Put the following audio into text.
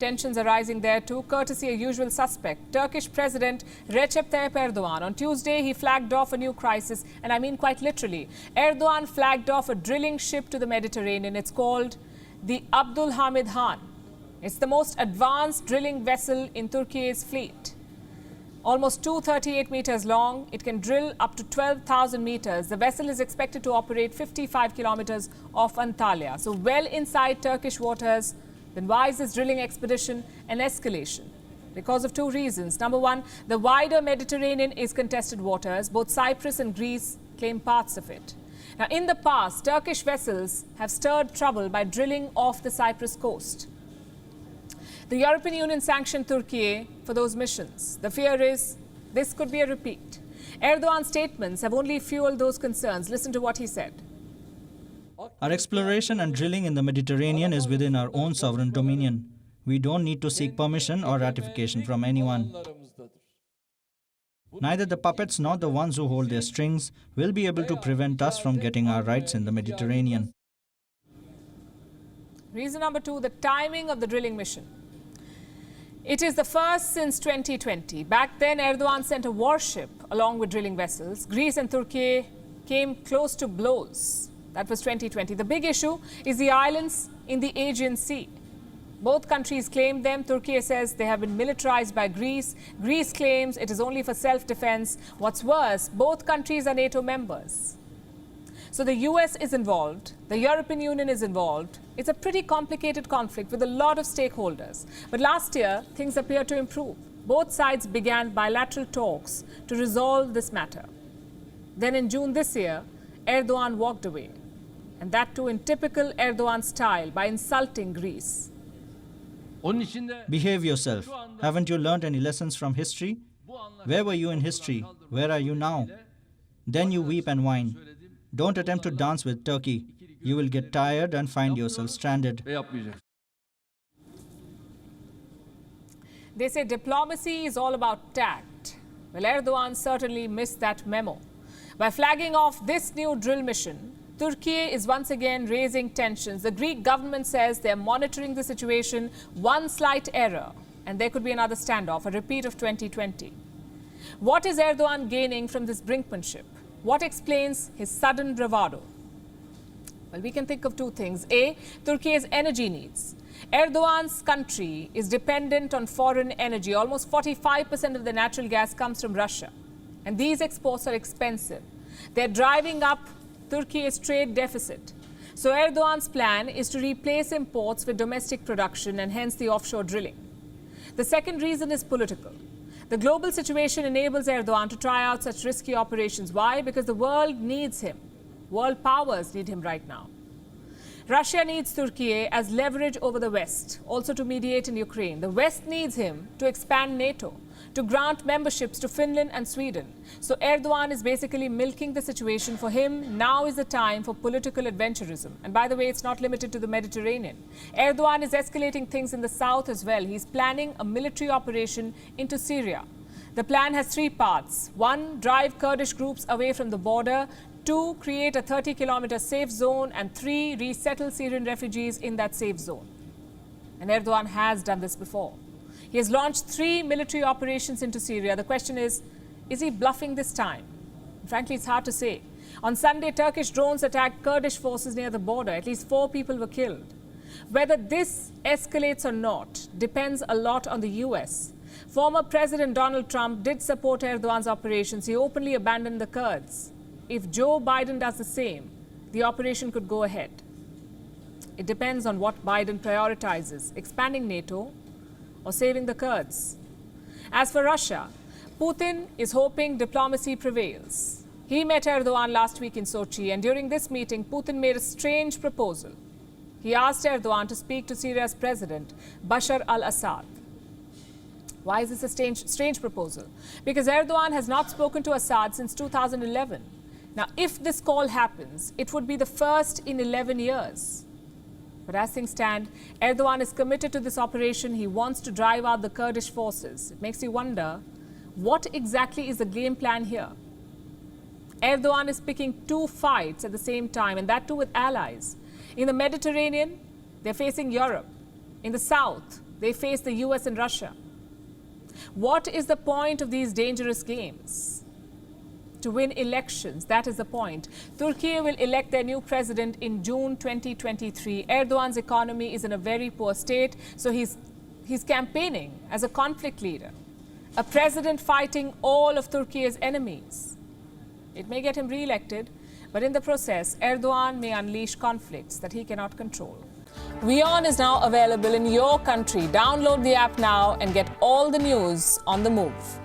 Tensions are rising there too, courtesy a usual suspect. Turkish President Recep Tayyip Erdogan. On Tuesday, he flagged off a new crisis, and I mean quite literally. Erdogan flagged off a drilling ship to the Mediterranean. It's called the Abdulhamid Han. It's the most advanced drilling vessel in Turkiye's fleet. Almost 238 meters long, it can drill up to 12,000 meters. The vessel is expected to operate 55 kilometers off Antalya, so well inside Turkish waters. Then why is this drilling expedition an escalation? Because of two reasons. Number one, the wider Mediterranean is contested waters. Both Cyprus and Greece claim parts of it. Now, in the past, Turkish vessels have stirred trouble by drilling off the Cyprus coast. The European Union sanctioned Turkiye for those missions. The fear is this could be a repeat. Erdogan's statements have only fueled those concerns. Listen to what he said. Our exploration and drilling in the Mediterranean is within our own sovereign dominion. We don't need to seek permission or ratification from anyone. Neither the puppets nor the ones who hold their strings will be able to prevent us from getting our rights in the Mediterranean. Reason number two, the timing of the drilling mission. It is the first since 2020. Back then, Erdogan sent a warship along with drilling vessels. Greece and Turkey came close to blows. That was 2020. The big issue is the islands in the Aegean Sea. Both countries claim them. Turkey says they have been militarized by Greece. Greece claims it is only for self-defense. What's worse, both countries are NATO members. So the US is involved. The European Union is involved. It's a pretty complicated conflict with a lot of stakeholders. But last year, things appear to improve. Both sides began bilateral talks to resolve this matter. Then in June this year, Erdogan walked away. And that too in typical Erdogan style, by insulting Greece. Behave yourself. Haven't you learned any lessons from history? Where were you in history? Where are you now? Then you weep and whine. Don't attempt to dance with Turkey. You will get tired and find yourself stranded. They say diplomacy is all about tact. Well, Erdogan certainly missed that memo. By flagging off this new drill mission, Turkey is once again raising tensions. The Greek government says they're monitoring the situation. One slight error, and there could be another standoff, a repeat of 2020. What is Erdogan gaining from this brinkmanship? What explains his sudden bravado? Well, we can think of two things. A, Turkey's energy needs. Erdogan's country is dependent on foreign energy. Almost 45% of the natural gas comes from Russia. And these exports are expensive. They're driving up Turkey's trade deficit. So Erdogan's plan is to replace imports with domestic production and hence the offshore drilling. The second reason is political. The global situation enables Erdogan to try out such risky operations. Why? Because the world needs him. World powers need him right now. Russia needs Turkey as leverage over the West, also to mediate in Ukraine. The West needs him to expand NATO, to grant memberships to Finland and Sweden. So Erdogan is basically milking the situation. For him, now is the time for political adventurism. And by the way, it's not limited to the Mediterranean. Erdogan is escalating things in the south as well. He's planning a military operation into Syria. The plan has three parts. One, drive Kurdish groups away from the border. Two, create a 30-kilometer safe zone. And three, resettle Syrian refugees in that safe zone. And Erdogan has done this before. He has launched 3 military operations into Syria. The question is he bluffing this time? Frankly, it's hard to say. On Sunday, Turkish drones attacked Kurdish forces near the border. At least 4 people were killed. Whether this escalates or not depends a lot on the US. Former President Donald Trump did support Erdogan's operations. He openly abandoned the Kurds. If Joe Biden does the same, the operation could go ahead. It depends on what Biden prioritizes, expanding NATO or saving the Kurds. As for Russia, Putin is hoping diplomacy prevails. He met Erdogan last week in Sochi, and during this meeting, Putin made a strange proposal. He asked Erdogan to speak to Syria's president, Bashar al-Assad. Why is this a strange proposal? Because Erdogan has not spoken to Assad since 2011. Now, if this call happens, it would be the first in 11 years. But as things stand, Erdogan is committed to this operation. He wants to drive out the Kurdish forces. It makes you wonder, what exactly is the game plan here? Erdogan is picking 2 fights at the same time, and that too with allies. In the Mediterranean, they're facing Europe. In the south, They face the US and Russia. What is the point of these dangerous games? To win elections, that is the point. Turkey will elect their new president in June 2023. Erdogan's economy is in a very poor state, so he's campaigning as a conflict leader, a president fighting all of Turkey's enemies. It may get him re-elected, but in the process, Erdogan may unleash conflicts that he cannot control. WION is now available in your country. Download the app now and get all the news on the move.